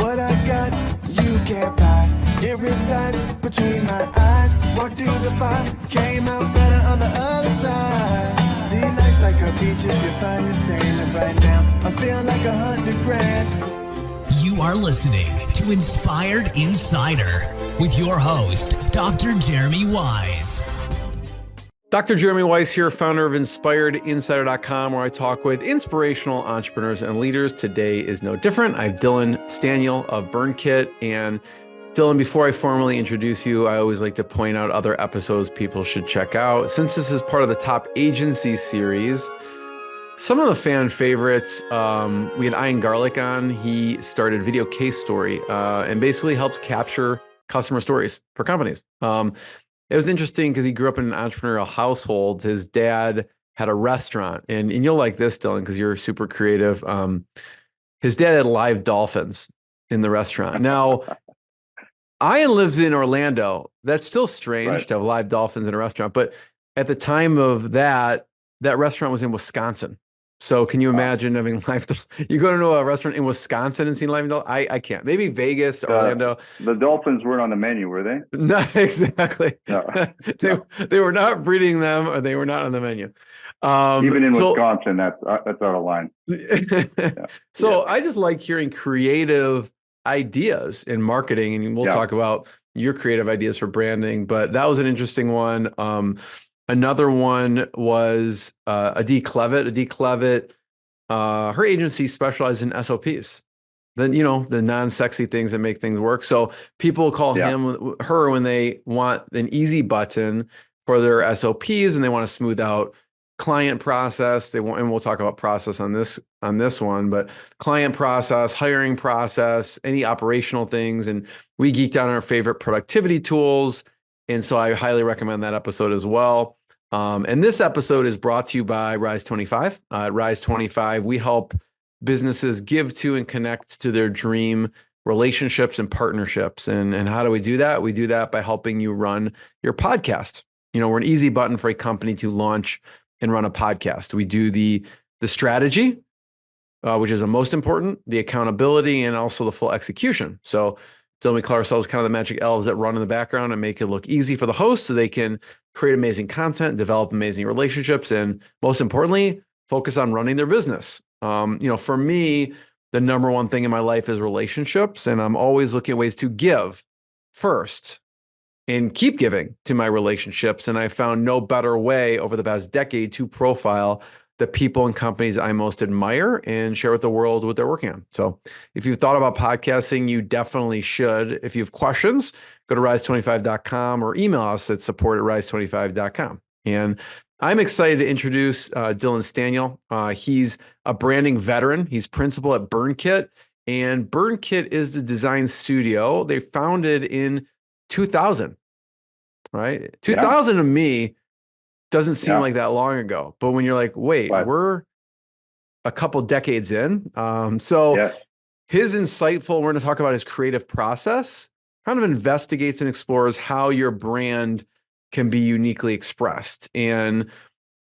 What I got, you can't buy. It resides between my eyes. Walked through the fire, came out better on the other side. See, life's like a beach if you find the sand. And right now, I'm feeling like 100 grand. You are listening to Inspired Insider with your host, Dr. Jeremy Wise. Dr. Jeremy Wise here, founder of InspiredInsider.com, where I talk with inspirational entrepreneurs and leaders. Today is no different. I have Dylan Staniul of Burnkit. And Dylan, before I formally introduce you, I always like to point out other episodes people should check out. Since this is part of the Top Agency series, some of the fan favorites, we had Ian Garlic on. He started Video Case Story and basically helps capture customer stories for companies. It was interesting because he grew up in an entrepreneurial household. His dad had a restaurant, and you'll like this, Dylan, because you're super creative. His dad had live dolphins in the restaurant. Now, Ian lives in Orlando. That's still strange to have live dolphins in a restaurant. But at the time of that restaurant was in Wisconsin. So can you imagine having live dolphins? You go to a restaurant in Wisconsin and see live dolphins? I can't. Maybe Vegas, Orlando. The dolphins weren't on the menu, were they? No, exactly. No. They were not breeding them, or they were not on the menu. Even in Wisconsin, that's out of line. I just like hearing creative ideas in marketing, and we'll talk about your creative ideas for branding, but that was an interesting one. Another one was Adi Clevitt. Her agency specializes in SOPs. Then, the non-sexy things that make things work. So people call her when they want an easy button for their SOPs and they want to smooth out client process. And we'll talk about process on this one, but client process, hiring process, any operational things. And we geeked out on our favorite productivity tools. And so I highly recommend that episode as well. And this episode is brought to you by Rise 25. At Rise 25, we help businesses give to and connect to their dream relationships and partnerships. And how do we do that? We do that by helping you run your podcast. We're an easy button for a company to launch and run a podcast. We do the strategy, which is the most important, the accountability, and also the full execution. So we call ourselves kind of the magic elves that run in the background and make it look easy for the host so they can create amazing content, develop amazing relationships, and most importantly, focus on running their business. For me, the number one thing in my life is relationships, and I'm always looking at ways to give first and keep giving to my relationships. And I found no better way over the past decade to profile the people and companies I most admire and share with the world what they're working on. So if you've thought about podcasting, you definitely should. If you have questions, go to rise25.com or email us at support@rise25.com. And I'm excited to introduce Dylan Staniul. He's a branding veteran. He's principal at Burnkit. And Burnkit is the design studio. They founded in 2000, right? 2000 to me doesn't seem like that long ago. But when you're like, wait, we're a couple decades in. His insightful, we're going to talk about his creative process, kind of investigates and explores how your brand can be uniquely expressed. And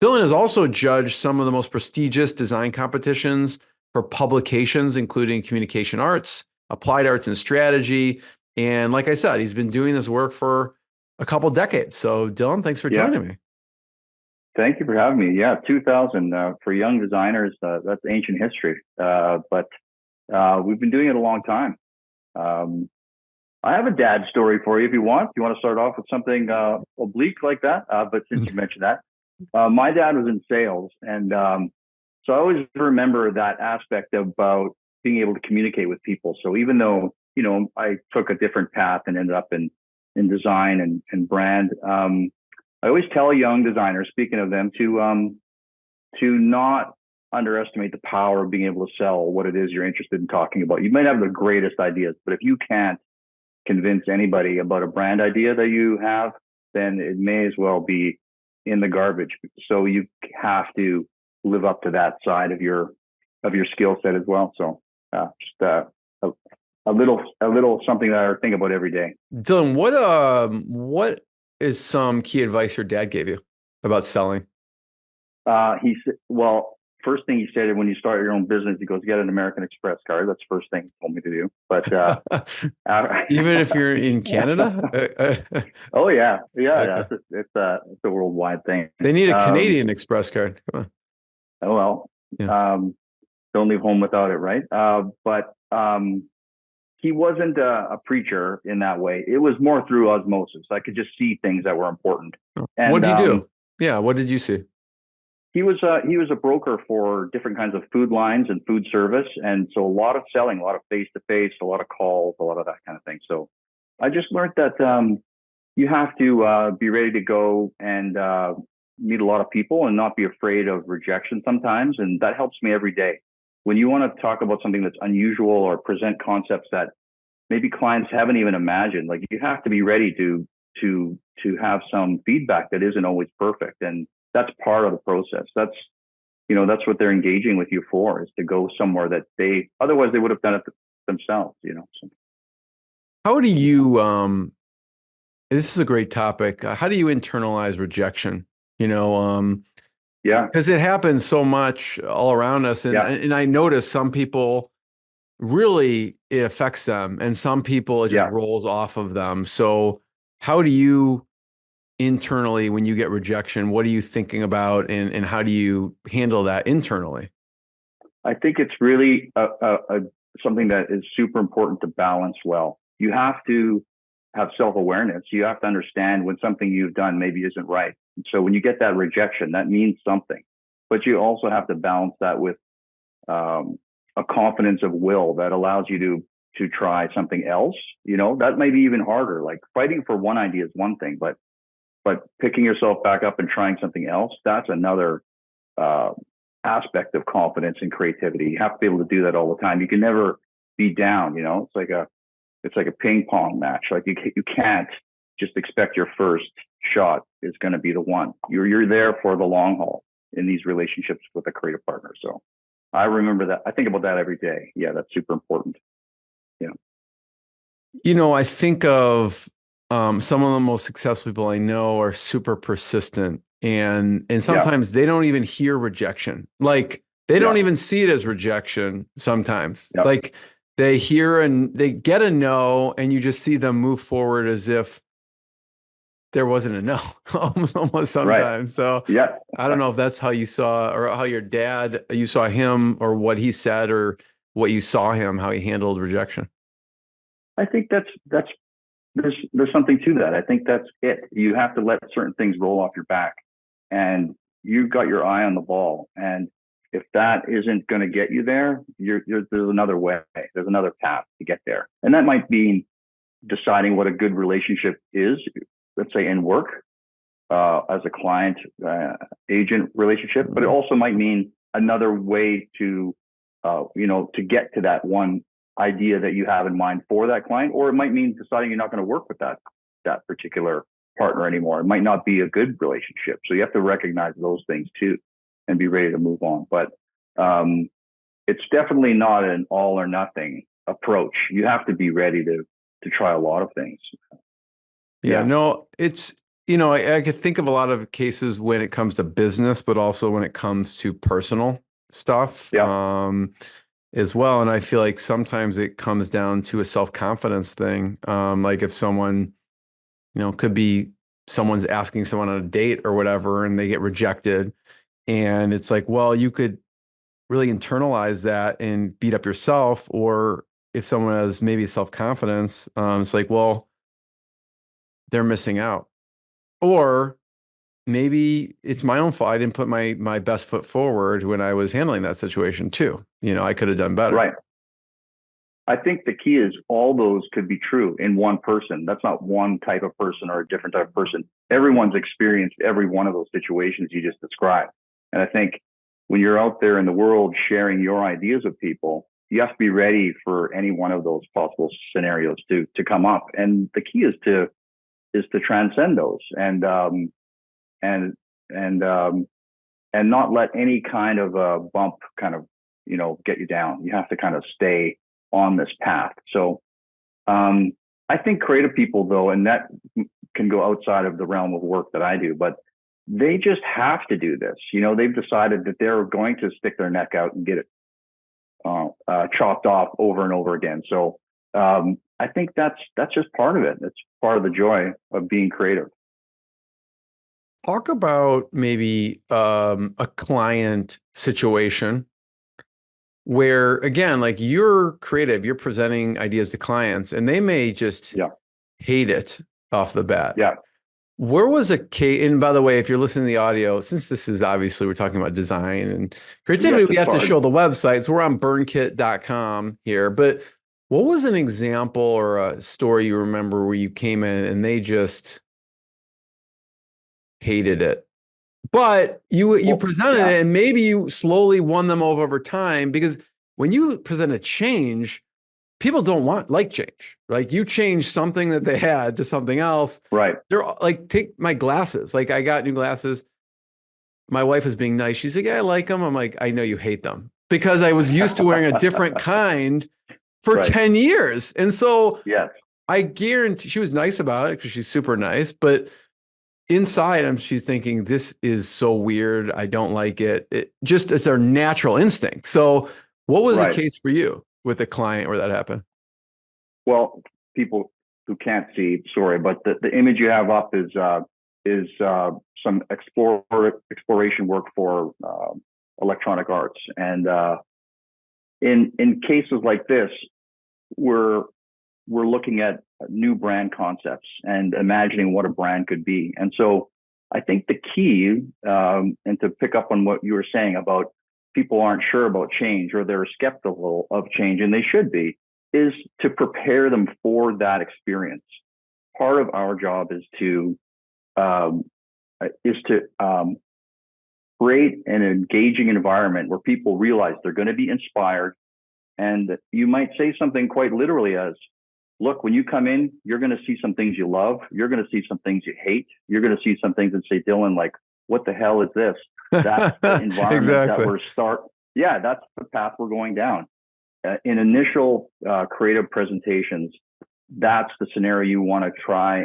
Dylan has also judged some of the most prestigious design competitions for publications, including communication arts, applied arts and strategy. And like I said, he's been doing this work for a couple decades. So Dylan, thanks for joining me. Thank you for having me. 2000 for young designers, that's ancient history. But we've been doing it a long time. I have a dad story for you if you want. You want to start off with something oblique like that? But since you mentioned that, my dad was in sales. And so I always remember that aspect about being able to communicate with people. So even though, I took a different path and ended up in design and brand, I always tell young designers, speaking of them, to not underestimate the power of being able to sell what it is you're interested in talking about. You might have the greatest ideas, but if you can't convince anybody about a brand idea that you have, then it may as well be in the garbage. So you have to live up to that side of your skill set as well. So just a little something that I think about every day. Dylan, what is some key advice your dad gave you about selling? He said, well, first thing he said when you start your own business, he goes, get an American Express card. That's the first thing he told me to do. But even if you're in Canada? Oh yeah. Okay. It's a worldwide thing. They need a Canadian Express card. Come on. Oh, well, Yeah. don't leave home without it, right? But he wasn't a preacher in that way. It was more through osmosis. I could just see things that were important. And what did you do? Yeah, what did you see? He was a broker for different kinds of food lines and food service, and so a lot of selling, a lot of face to face, a lot of calls, a lot of that kind of thing. So I just learned that you have to be ready to go and meet a lot of people and not be afraid of rejection sometimes, and that helps me every day. When you want to talk about something that's unusual or present concepts that maybe clients haven't even imagined, like you have to be ready to have some feedback that isn't always perfect, and that's part of the process. That's what they're engaging with you for, is to go somewhere that otherwise they would have done it themselves. So. How do you? This is a great topic. How do you internalize rejection? Yeah, because it happens so much all around us, and I notice some people really it affects them, and some people it just rolls off of them. So how do you internally, when you get rejection, what are you thinking about, and how do you handle that internally? I think it's really something that is super important to balance well. You have to have self-awareness. You have to understand when something you've done maybe isn't right. So when you get that rejection, that means something. But you also have to balance that with a confidence of will that allows you to try something else. That might be even harder. Like fighting for one idea is one thing, but picking yourself back up and trying something else, that's another aspect of confidence and creativity. You have to be able to do that all the time. You can never be down. It's like a ping pong match. Like you can't just expect your first shot is going to be the one. You're there for the long haul in these relationships with a creative partner. So I remember that. I think about that every day. Yeah, that's super important. Yeah. I think of some of the most successful people I know are super persistent, and sometimes they don't even hear rejection. Like they don't even see it as rejection sometimes. Like they hear and they get a no, and you just see them move forward as if there wasn't a no almost sometimes. Right. So I don't know if that's how you saw, or how you saw him, or what he said, or what you saw him, how he handled rejection. I think there's something to that. I think that's it. You have to let certain things roll off your back, and you've got your eye on the ball. And if that isn't going to get you there, there's another way. There's another path to get there. And that might mean deciding what a good relationship is, let's say in work, as a client agent relationship, but it also might mean another way to get to that one idea that you have in mind for that client, or it might mean deciding you're not going to work with that particular partner anymore. It might not be a good relationship. So you have to recognize those things too and be ready to move on. But it's definitely not an all or nothing approach. You have to be ready to try a lot of things. No, it's, I could think of a lot of cases when it comes to business, but also when it comes to personal stuff. As well. And I feel like sometimes it comes down to a self-confidence thing. Like if someone, could be someone's asking someone on a date or whatever, and they get rejected. And it's like, well, you could really internalize that and beat up yourself. Or if someone has maybe self-confidence, it's like, well, they're missing out. Or maybe it's my own fault. I didn't put my best foot forward when I was handling that situation too. I could have done better. Right. I think the key is all those could be true in one person. That's not one type of person or a different type of person. Everyone's experienced every one of those situations you just described. And I think when you're out there in the world sharing your ideas with people, you have to be ready for any one of those possible scenarios to come up. And the key is to transcend those and not let any kind of a bump kind of, get you down. You have to kind of stay on this path. So I think creative people though, and that can go outside of the realm of work that I do, but they just have to do this. They've decided that they're going to stick their neck out and get it chopped off over and over again. So I think that's just part of it. It's part of the joy of being creative. Talk about maybe a client situation where, again, like you're creative, you're presenting ideas to clients, and they may just hate it off the bat. Yeah. Where was a case, and by the way, if you're listening to the audio, since this is obviously we're talking about design and creativity, we have to show the website. So we're on burnkit.com here. But what was an example or a story you remember where you came in and they just hated it? But you presented it, and maybe you slowly won them over time, because when you present a change, people don't like change. Like you change something that they had to something else. Right. They're like, take my glasses. Like I got new glasses. My wife is being nice. She's like, yeah, I like them. I'm like, I know you hate them, because I was used to wearing a different kind for 10 years. And so I guarantee she was nice about it because she's super nice, but inside she's thinking, this is so weird. I don't like it. It's our natural instinct. So what was the case for you with a client where that happened? Well, people who can't see, sorry, but the image you have up is some exploration work for electronic arts. And in cases like this, we're looking at new brand concepts and imagining what a brand could be. And so I think the key, and to pick up on what you were saying about people aren't sure about change, or they're skeptical of change, and they should be, is to prepare them for that experience. Part of our job is to create an engaging environment where people realize they're going to be inspired. And you might say something quite literally as, look, when you come in, you're going to see some things you love. You're going to see some things you hate. You're going to see some things that say, Dylan, like, what the hell is this? That's the environment that that's the path we're going down. In initial creative presentations, that's the scenario you want to try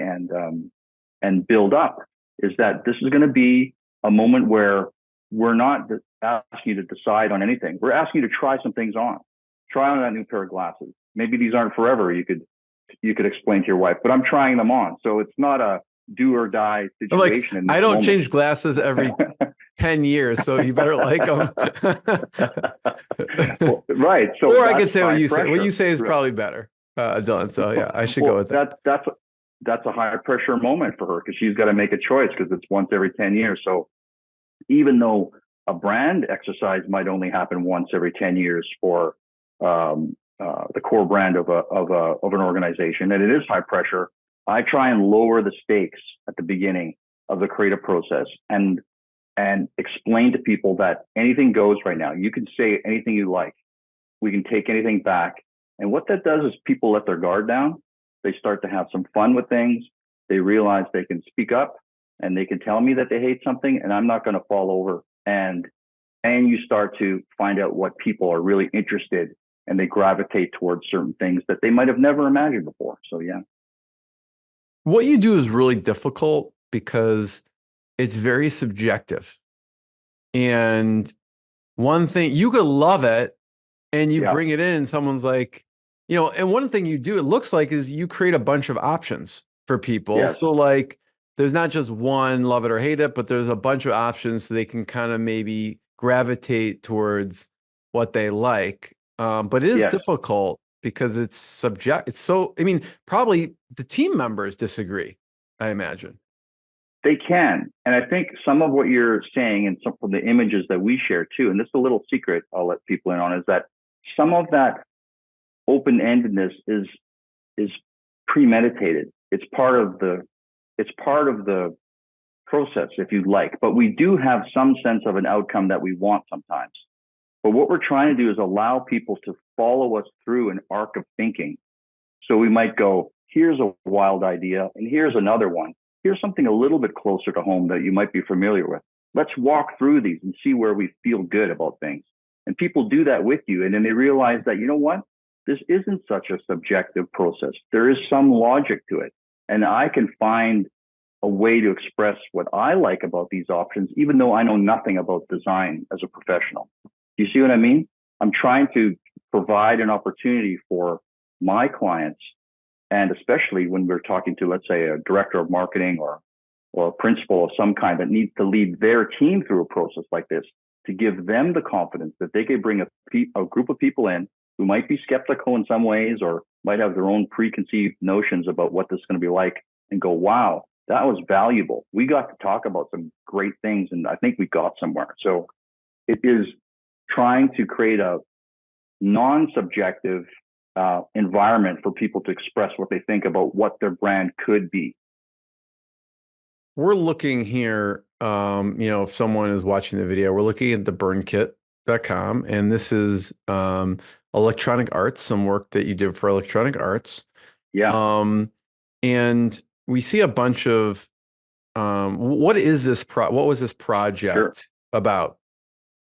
and build up, is that this is going to be a moment where we're not asking you to decide on anything. We're asking you to try some things on. Try on that new pair of glasses. Maybe these aren't forever. You could explain to your wife, but I'm trying them on. So it's not a do or die situation. Like, I don't change glasses every 10 years, so you better like them. Well, right. So, or I could say what you say. What you say is probably better, Dylan. So yeah, I should go with that. That's a high pressure moment for her, because she's got to make a choice, because it's once every 10 years. So even though a brand exercise might only happen once every 10 years for the core brand of an organization, and it is high pressure, I try and lower the stakes at the beginning of the creative process and explain to people that anything goes right now. You can say anything you like. We can take anything back. And what that does is people let their guard down. They start to have some fun with things. They realize they can speak up and they can tell me that they hate something, and I'm not going to fall over. And you start to find out what people are really interested, and they gravitate towards certain things that they might have never imagined before. So yeah. What you do is really difficult because it's very subjective. And one thing, you could love it and you bring it in and someone's like, and one thing you do, it looks like, is you create a bunch of options for people. Yes. So like, there's not just one love it or hate it, but there's a bunch of options so they can kind of maybe gravitate towards what they like. But it is difficult because it's subject. It's so, probably the team members disagree, I imagine. They can. And I think some of what you're saying and some of the images that we share too, and this is a little secret I'll let people in on, is that some of that open-endedness is premeditated. It's part of the process, if you'd like. But we do have some sense of an outcome that we want sometimes. But what we're trying to do is allow people to follow us through an arc of thinking. So we might go, here's a wild idea, and here's another one. Here's something a little bit closer to home that you might be familiar with. Let's walk through these and see where we feel good about things. And people do that with you. And then they realize that, you know what? This isn't such a subjective process. There is some logic to it. And I can find a way to express what I like about these options, even though I know nothing about design as a professional. Do you see what I mean? I'm trying to provide an opportunity for my clients, and especially when we're talking to, let's say, a director of marketing or a principal of some kind that needs to lead their team through a process like this, to give them the confidence that they could bring a group of people in who might be skeptical in some ways or might have their own preconceived notions about what this is going to be like, and go, wow, that was valuable. We got to talk about some great things, and I think we got somewhere. So it is trying to create a non-subjective environment for people to express what they think about what their brand could be. We're looking here, if someone is watching the video, we're looking at the burnkit.com, and this is electronic arts, some work that you did for electronic arts. Yeah. And we see a bunch of, what was this project about?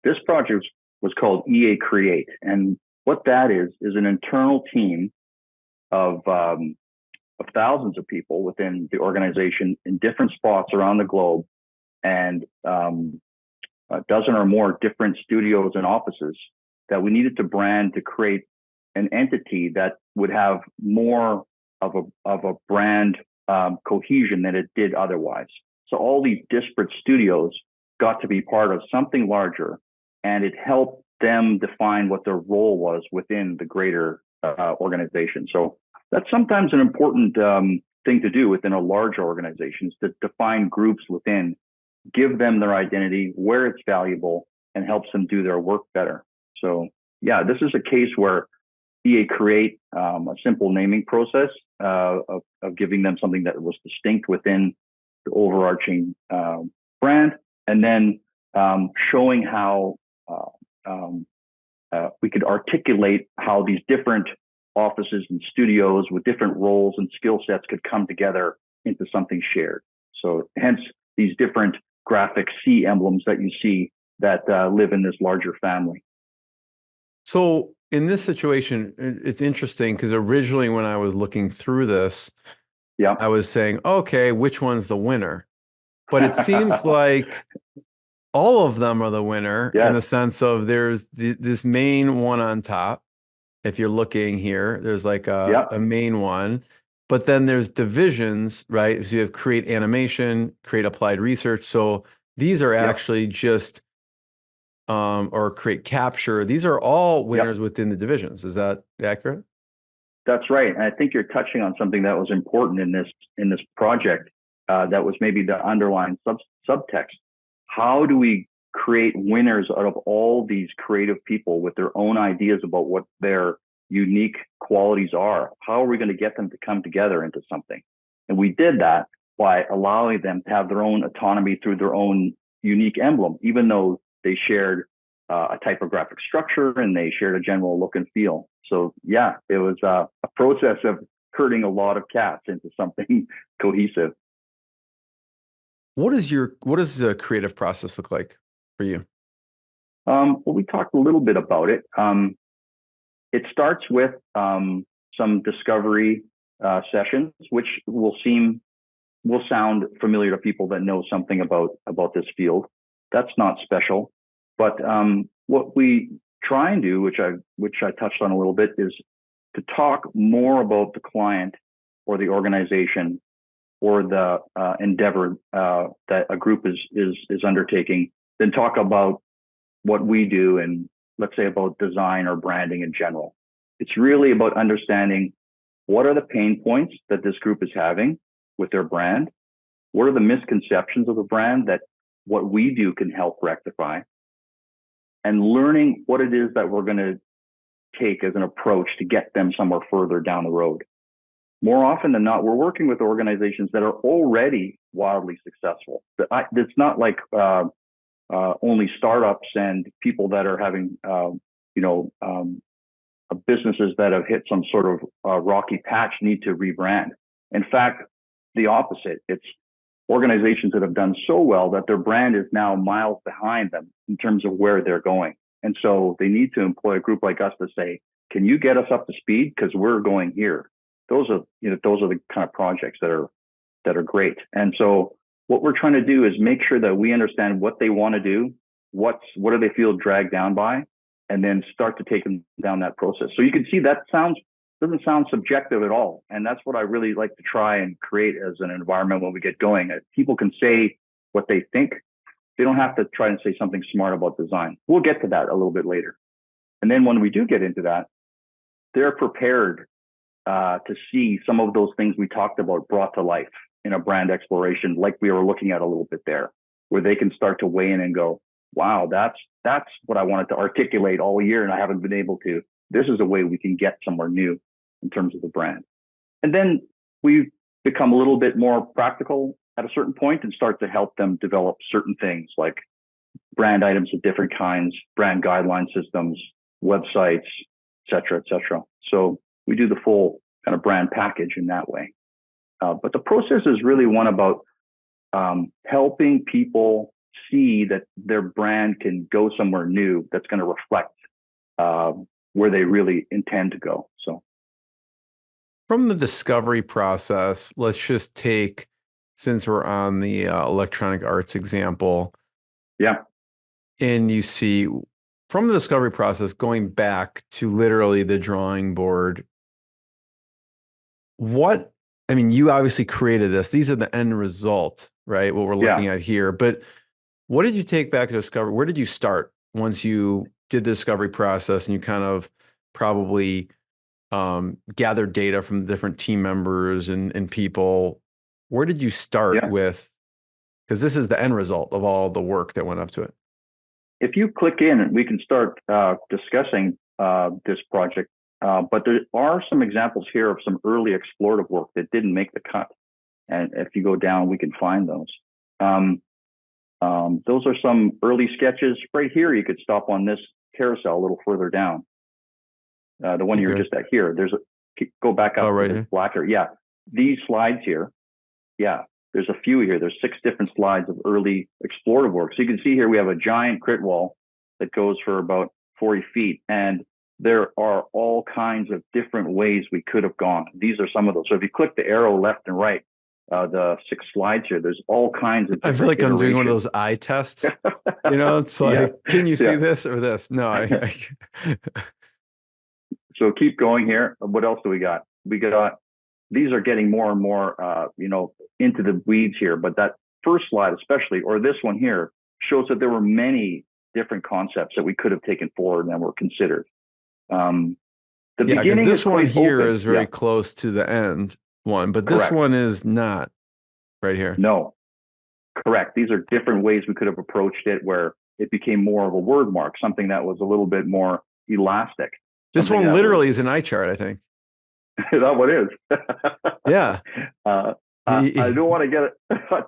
This project was called EA Create. And what that is an internal team of thousands of people within the organization in different spots around the globe, and a dozen or more different studios and offices that we needed to brand to create an entity that would have more of a brand cohesion than it did otherwise. So all these disparate studios got to be part of something larger, and it helped them define what their role was within the greater organization. So that's sometimes an important thing to do within a larger organization, is to define groups within, give them their identity, where it's valuable, and helps them do their work better. So yeah, this is a case where EA Create, a simple naming process of giving them something that was distinct within the overarching brand, and then showing how we could articulate how these different offices and studios with different roles and skill sets could come together into something shared. So hence these different graphic C emblems that you see that live in this larger family. So in this situation, it's interesting because originally when I was looking through this, yeah, I was saying, okay, which one's the winner? But it seems like all of them are the winner in the sense of there's this main one on top. If you're looking here, there's like a main one, but then there's divisions, right? So you have create animation, create applied research. So these are actually just, or create capture. These are all winners within the divisions. Is that accurate? That's right. And I think you're touching on something that was important in this project. That was maybe the underlying subtext. How do we create winners out of all these creative people with their own ideas about what their unique qualities are? How are we going to get them to come together into something? And we did that by allowing them to have their own autonomy through their own unique emblem, even though they shared a typographic structure and they shared a general look and feel. So yeah, it was a process of herding a lot of cats into something cohesive. What does the creative process look like for you? Well, we talked a little bit about it. It starts with some discovery sessions, which will sound familiar to people that know something about this field. That's not special, but what we try and do, which I touched on a little bit, is to talk more about the client or the organization or the endeavor that a group is undertaking, then talk about what we do and let's say about design or branding in general. It's really about understanding what are the pain points that this group is having with their brand, what are the misconceptions of the brand that what we do can help rectify, and learning what it is that we're going to take as an approach to get them somewhere further down the road. More often than not, we're working with organizations that are already wildly successful. It's not like only startups and people that are having, businesses that have hit some sort of rocky patch need to rebrand. In fact, the opposite. It's organizations that have done so well that their brand is now miles behind them in terms of where they're going. And so they need to employ a group like us to say, can you get us up to speed? Because we're going here. Those are the kind of projects that are that are great. And so what we're trying to do is make sure that we understand what they want to do, what do they feel dragged down by, and then start to take them down that process. So you can see that doesn't sound subjective at all. And that's what I really like to try and create as an environment when we get going. People can say what they think. They don't have to try and say something smart about design. We'll get to that a little bit later. And then when we do get into that, they're prepared to see some of those things we talked about brought to life in a brand exploration, like we were looking at a little bit there, where they can start to weigh in and go, wow, that's what I wanted to articulate all year and I haven't been able to. This is a way we can get somewhere new in terms of the brand. And then we become a little bit more practical at a certain point and start to help them develop certain things like brand items of different kinds, brand guideline systems, websites, et cetera, et cetera. So we do the full kind of brand package in that way. But the process is really one about helping people see that their brand can go somewhere new that's going to reflect where they really intend to go. So from the discovery process, let's just take, since we're on the electronic arts example. Yeah. And you see from the discovery process, going back to literally the drawing board, you obviously created this. These are the end result, right? What we're looking at here. But what did you take back to discovery? Where did you start once you did the discovery process and you kind of probably gathered data from the different team members and people? Where did you start with? Because this is the end result of all the work that went up to it. If you click in, we can start discussing this project. But there are some examples here of some early explorative work that didn't make the cut. And if you go down, we can find those. Those are some early sketches. Right here, you could stop on this carousel a little further down. The one you were just at here. Go back up to this blacker. Yeah, these slides here. Yeah, there's a few here. There's 6 different slides of early explorative work. So you can see here we have a giant crit wall that goes for about 40 feet. And there are all kinds of different ways we could have gone. These are some of those. So if you click the arrow left and right, the 6 slides here, there's all kinds of different I feel like I'm doing one of those eye tests. It's like, can you see this or this? No, So keep going here. What else do we got? We got, these are getting more and more, into the weeds here. But that first slide, especially, or this one here, shows that there were many different concepts that we could have taken forward and were considered. The beginning, this one here is very close to the end one, but this one is not right here. No, correct. These are different ways we could have approached it, where it became more of a word mark, something that was a little bit more elastic. This one literally is an eye chart, I think. That what is. Yeah. I don't want to get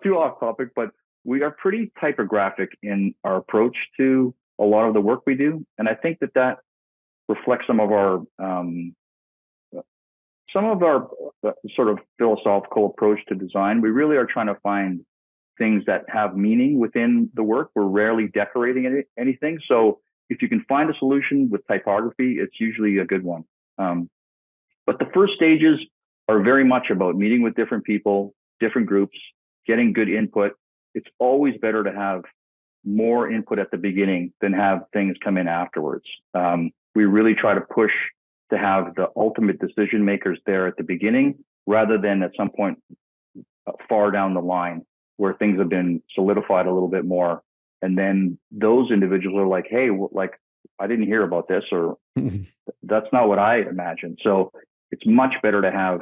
too off topic, but we are pretty typographic in our approach to a lot of the work we do. And I think that reflects some of our sort of philosophical approach to design. We really are trying to find things that have meaning within the work. We're rarely decorating anything. So if you can find a solution with typography, it's usually a good one. But the first stages are very much about meeting with different people, different groups, getting good input. It's always better to have more input at the beginning than have things come in afterwards. We really try to push to have the ultimate decision makers there at the beginning, rather than at some point far down the line where things have been solidified a little bit more. And then those individuals are like, hey, I didn't hear about this, or that's not what I imagined. So it's much better to have,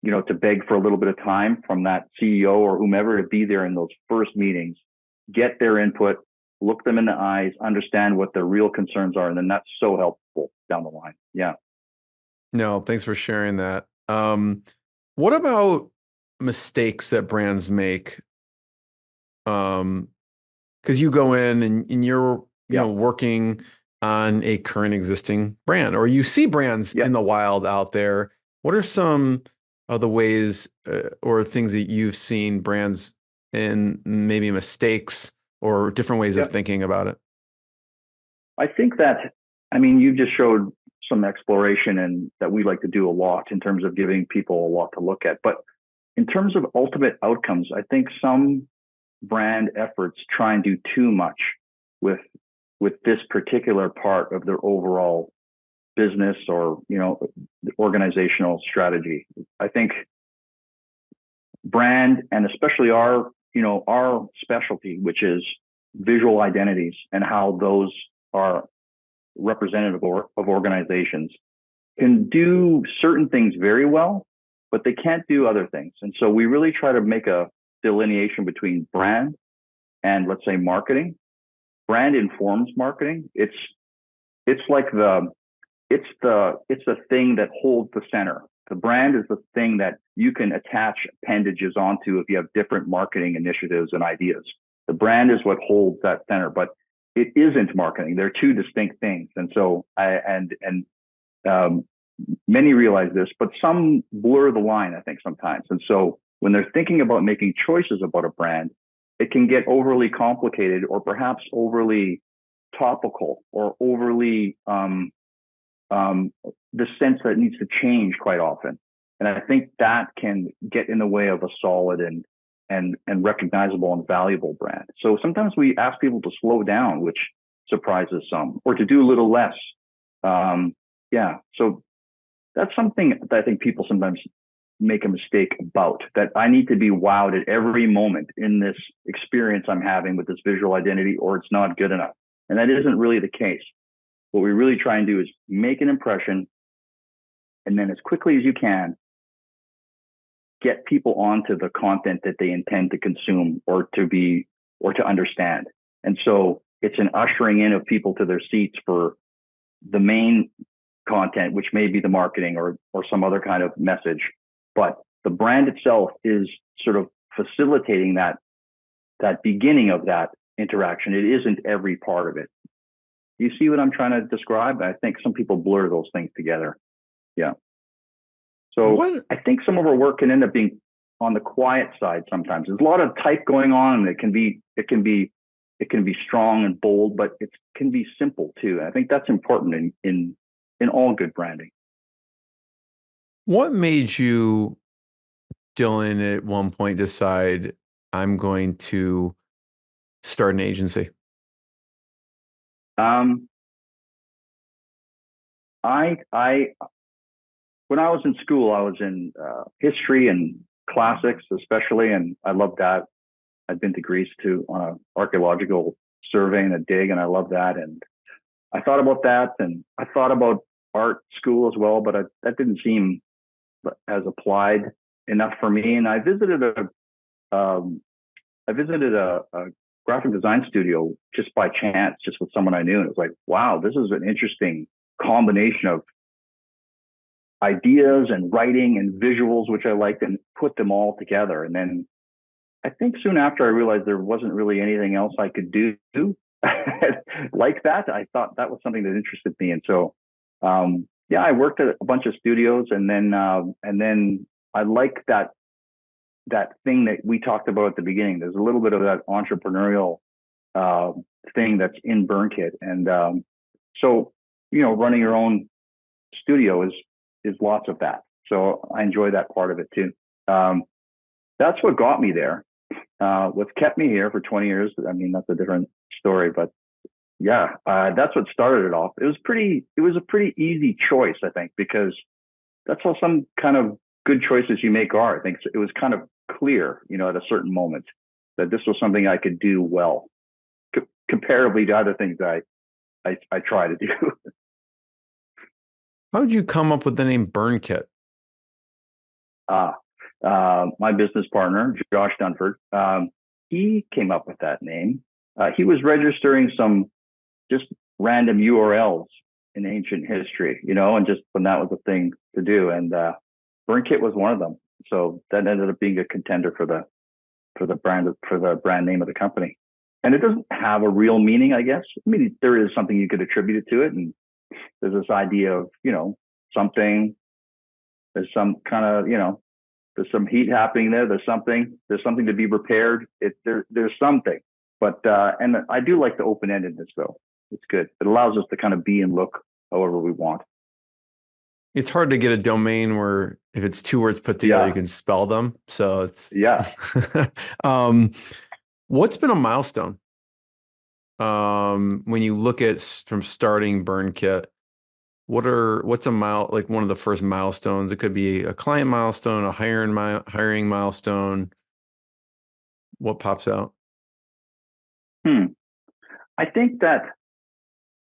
to beg for a little bit of time from that CEO or whomever to be there in those first meetings, get their input, look them in the eyes, understand what their real concerns are. And then that's so helpful down the line. Yeah. No, thanks for sharing that. What about mistakes that brands make? Because you go in and you're working on a current existing brand, or you see brands in the wild out there. What are some of the ways or things that you've seen brands in, maybe mistakes or different ways of thinking about it? I think that, you just showed some exploration, and that we like to do a lot in terms of giving people a lot to look at. But in terms of ultimate outcomes, I think some brand efforts try and do too much with this particular part of their overall business or, organizational strategy. I think brand, and especially our specialty, which is visual identities and how those are representative of organizations, can do certain things very well, but they can't do other things. And so we really try to make a delineation between brand and, let's say, marketing. Brand informs marketing. It's like the thing that holds the center. The brand is the thing that you can attach appendages onto if you have different marketing initiatives and ideas. The brand is what holds that center, but it isn't marketing. They're two distinct things. And so many realize this, but some blur the line, I think, sometimes. And so when they're thinking about making choices about a brand, it can get overly complicated or perhaps overly topical or overly the sense that it needs to change quite often. And I think that can get in the way of a solid and recognizable and valuable brand. So sometimes we ask people to slow down, which surprises some, or to do a little less. So that's something that I think people sometimes make a mistake about, that I need to be wowed at every moment in this experience I'm having with this visual identity, or it's not good enough. And that isn't really the case. What we really try and do is make an impression, and then as quickly as you can, get people onto the content that they intend to consume or to understand. And so it's an ushering in of people to their seats for the main content, which may be the marketing or some other kind of message. But the brand itself is sort of facilitating that beginning of that interaction. It isn't every part of it. You see what I'm trying to describe? I think some people blur those things together. Yeah. So I think some of our work can end up being on the quiet side sometimes. There's a lot of type going on, and it can be strong and bold, but it can be simple too. And I think that's important in all good branding. What made you, Dylan, at one point decide I'm going to start an agency? When I was in school, I was in history and classics, especially, and I loved that. I'd been to Greece on an archaeological survey and a dig, and I loved that. And I thought about that, and I thought about art school as well, but that didn't seem as applied enough for me. And I visited a graphic design studio just by chance, just with someone I knew, and it was like, wow, this is an interesting combination of ideas and writing and visuals, which I liked, and put them all together. And then I think soon after I realized there wasn't really anything else I could do like that. I thought that was something that interested me. And so, I worked at a bunch of studios, and then I like that thing that we talked about at the beginning. There's a little bit of that entrepreneurial thing that's in Burnkit. And so, running your own studio is lots of that. So I enjoy that part of it too. That's what got me there. What's kept me here for 20 years, I mean, that's a different story, but that's what started it off. It was a pretty easy choice, I think, because that's how some kind of good choices you make are. I think it was kind of clear, at a certain moment, that this was something I could do well, comparatively to other things I try to do. How did you come up with the name Burnkit? My business partner, Josh Dunford, he came up with that name. He was registering some just random URLs in ancient history, and just when that was a thing to do. And Burnkit was one of them. So that ended up being a contender for the brand name of the company. And it doesn't have a real meaning, I guess. I mean, there is something you could attribute it to it, and there's this idea of, something, there's some kind of, there's some heat happening there. There's something to be repaired. There's something, but, and I do like the open-endedness though. It's good. It allows us to kind of be and look however we want. It's hard to get a domain where if it's two words put together, you can spell them. So it's what's been a milestone? When you look at from starting Burnkit, what's like one of the first milestones? It could be a client milestone, a hiring milestone. What pops out? I think that,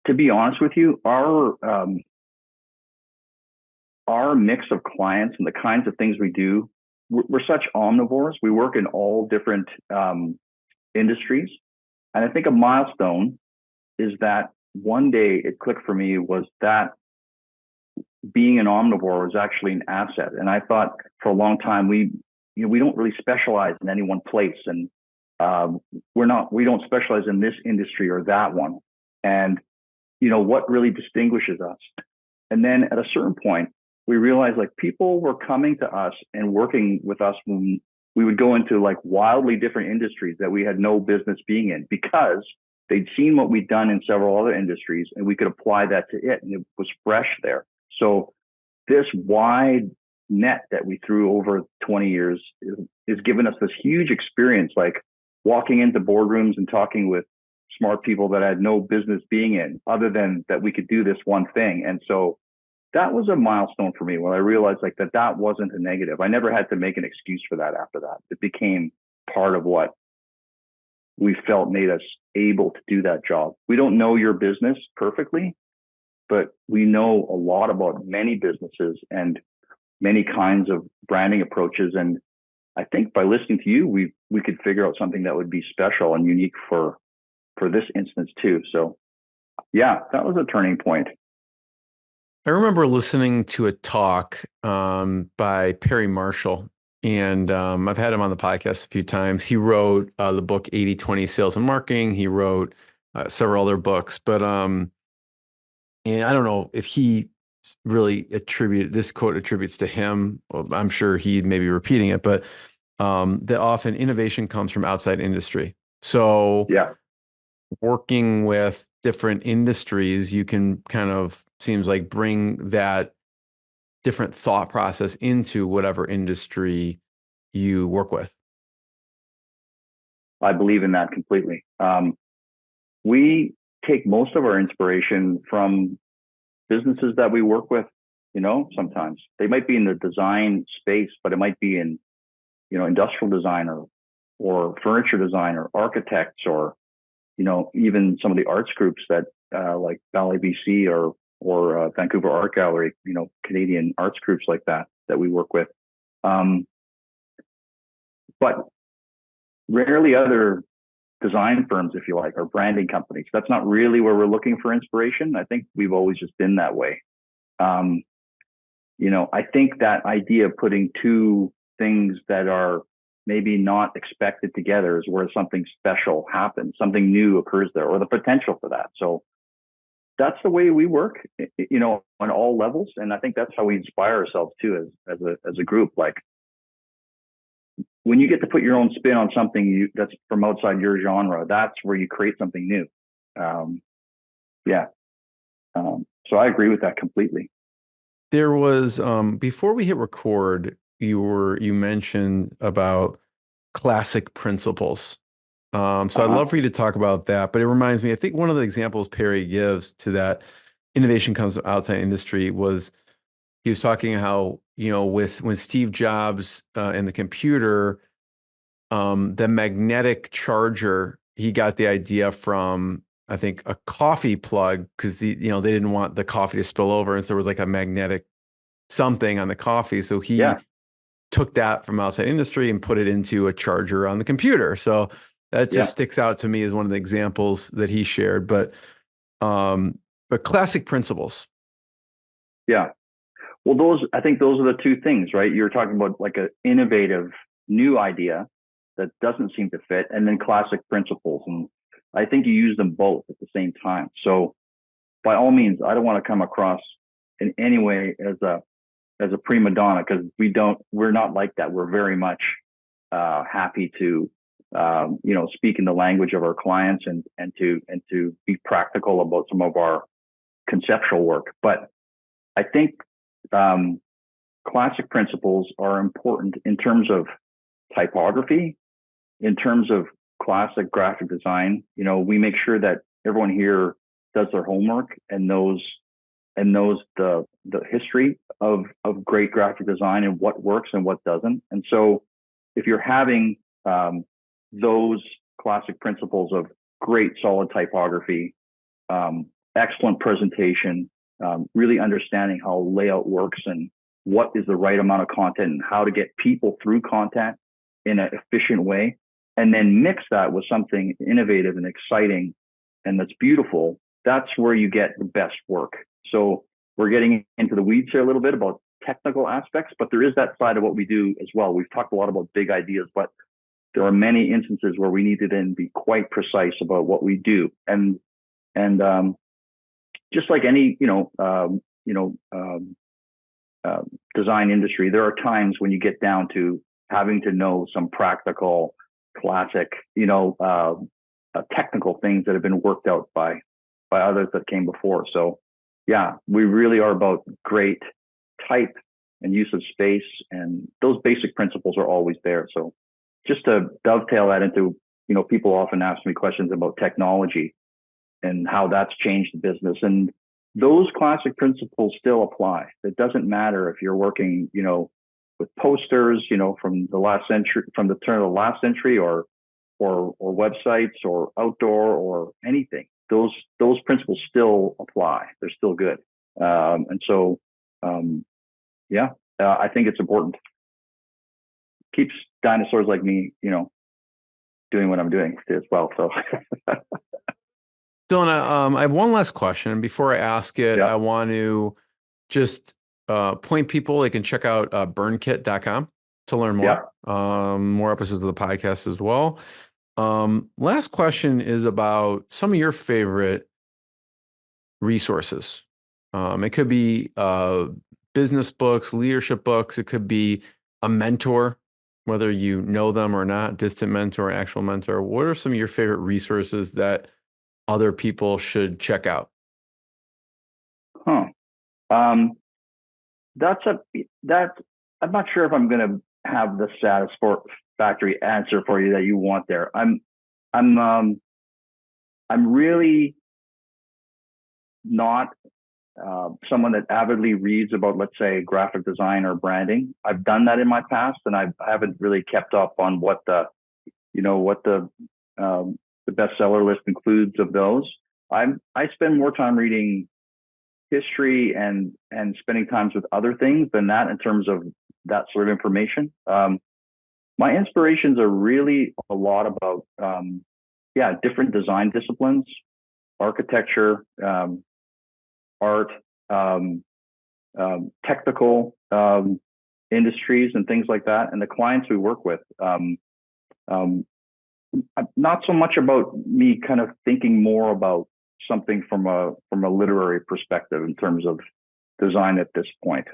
to be honest with you, our mix of clients and the kinds of things we do, we're such omnivores. We work in all different industries. And I think a milestone is that one day it clicked for me was that being an omnivore was actually an asset. And I thought for a long time, we don't really specialize in any one place. And we don't specialize in this industry or that one. And, what really distinguishes us. And then at a certain point, we realized like people were coming to us and working with us when we would go into like wildly different industries that we had no business being in, because they'd seen what we'd done in several other industries and we could apply that to it. And it was fresh there. So this wide net that we threw over 20 years is given us this huge experience, like walking into boardrooms and talking with smart people that I had no business being in, other than that we could do this one thing. And so that was a milestone for me when I realized like that wasn't a negative. I never had to make an excuse for that after that. It became part of what we felt made us able to do that job. We don't know your business perfectly, but we know a lot about many businesses and many kinds of branding approaches. And I think by listening to you, we could figure out something that would be special and unique for this instance too. So yeah, that was a turning point. I remember listening to a talk by Perry Marshall, and I've had him on the podcast a few times. He wrote the book 80/20 Sales and Marketing. He wrote several other books, but and I don't know if he really this quote attributes to him. Well, I'm sure he may be repeating it, but that often innovation comes from outside industry. So working with different industries, you can kind of, seems like, bring that different thought process into whatever industry you work with. I believe in that completely. We take most of our inspiration from businesses that we work with. Sometimes they might be in the design space, but it might be in, industrial design or furniture design or architects, or even some of the arts groups that like Ballet BC or Vancouver Art Gallery, Canadian arts groups like that we work with. But rarely other design firms, if you like, or branding companies. That's not really where we're looking for inspiration. I think we've always just been that way. I think that idea of putting two things that are maybe not expected together is where something special happens, something new occurs there, or the potential for that. So that's the way we work, on all levels. And I think that's how we inspire ourselves too, as a group. Like when you get to put your own spin on something that's from outside your genre, that's where you create something new. So I agree with that completely. There was, before we hit record, you mentioned about classic principles. So I'd love for you to talk about that, but it reminds me, I think one of the examples Perry gives to that innovation comes from outside industry was, he was talking how, when Steve Jobs and the computer, the magnetic charger, he got the idea from, I think, a coffee plug, because they didn't want the coffee to spill over, and so there was like a magnetic something on the coffee. So he took that from outside industry and put it into a charger on the computer. So that just sticks out to me as one of the examples that he shared. But classic principles. Yeah. Well, I think those are the two things, right? You're talking about like an innovative new idea that doesn't seem to fit, and then classic principles. And I think you use them both at the same time. So by all means, I don't want to come across in any way as a prima donna, because we're not like that. We're very much happy to speak in the language of our clients and to be practical about some of our conceptual work. But I think classic principles are important in terms of typography, in terms of classic graphic design. We make sure that everyone here does their homework and knows the history of great graphic design and what works and what doesn't. And so if you're having those classic principles of great solid typography, excellent presentation, really understanding how layout works and what is the right amount of content and how to get people through content in an efficient way, and then mix that with something innovative and exciting and that's beautiful, that's where you get the best work. So we're getting into the weeds here a little bit about technical aspects, but there is that side of what we do as well. We've talked a lot about big ideas, but there are many instances where we need to then be quite precise about what we do. And just like any, design industry, there are times when you get down to having to know some practical, classic, technical things that have been worked out by others that came before. So yeah, we really are about great type and use of space, and those basic principles are always there. So just to dovetail that into, people often ask me questions about technology and how that's changed the business. And those classic principles still apply. It doesn't matter if you're working, with posters, from the last century, from the turn of the last century, or websites or outdoor or anything. Those principles still apply. They're still good. I think it's important. Keeps dinosaurs like me, doing what I'm doing as well. So Dylan, I have one last question. And before I ask it, I want to just point people, they can check out burnkit.com to learn more. More episodes of the podcast as well. Last question is about some of your favorite resources. It could be business books, leadership books. It could be a mentor, whether you know them or not, distant mentor, actual mentor. What are some of your favorite resources that other people should check out? I'm not sure if I'm going to have the satisfactory answer for you that you want there. I'm really not someone that avidly reads about, let's say, graphic design or branding. I've done that in my past, and I haven't really kept up on what the bestseller list includes of those. I spend more time reading history and spending times with other things than that in terms of that sort of information. My inspirations are really a lot about different design disciplines, architecture, art, technical industries and things like that, and the clients we work with. Not so much about me kind of thinking more about something from a literary perspective in terms of design at this point.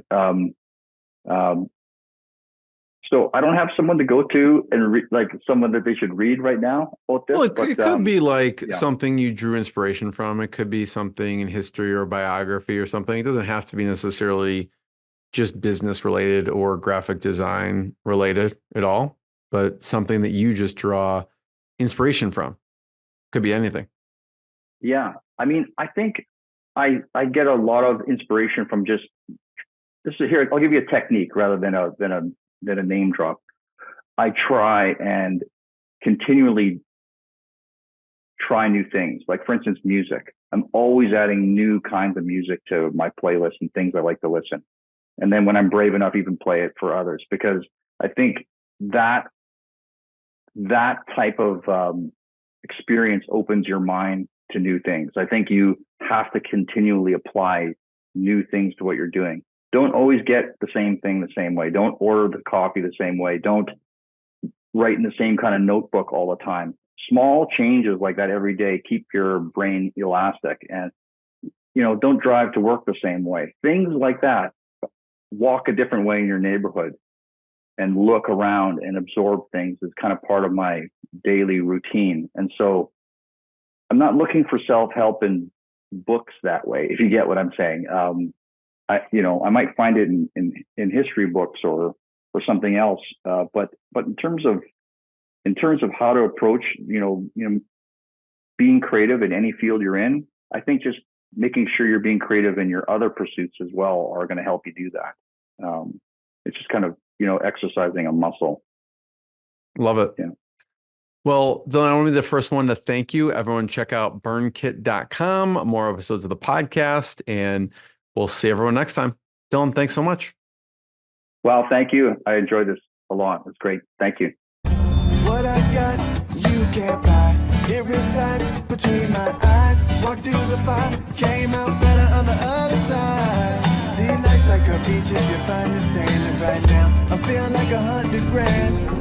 So I don't have someone to go to and like someone that they should read right now about this. Well, it could be like something you drew inspiration from. It could be something in history or biography or something. It doesn't have to be necessarily just business related or graphic design related at all, but something that you just draw inspiration from. Could be anything. Yeah. I mean, I think I get a lot of inspiration from just this is here. I'll give you a technique rather than a name drop. I try and continually try new things. Like, for instance, music. I'm always adding new kinds of music to my playlist and things I like to listen. And then when I'm brave enough, even play it for others, because I think that type of experience opens your mind to new things. I think you have to continually apply new things to what you're doing. Don't always get the same thing the same way. Don't order the coffee the same way. Don't write in the same kind of notebook all the time. Small changes like that every day keep your brain elastic. And, don't drive to work the same way. Things like that. Walk a different way in your neighborhood and look around and absorb things is kind of part of my daily routine. And so I'm not looking for self-help in books that way, if you get what I'm saying. I might find it in history books or something else. But in terms of how to approach, being creative in any field you're in, I think just making sure you're being creative in your other pursuits as well are going to help you do that. It's just kind of, exercising a muscle. Love it. Yeah. Well, Dylan, I want to be the first one to thank you. Everyone check out burnkit.com, more episodes of the podcast, and we'll see everyone next time. Dylan, thanks so much. Well, thank you. I enjoyed this a lot. It's great. Thank you. What I got, you can't buy. It resides between my eyes. Walked through the fire, came out better on the other side. See, life's like a beach if you find the sand. And right now, I'm feeling like $100 grand.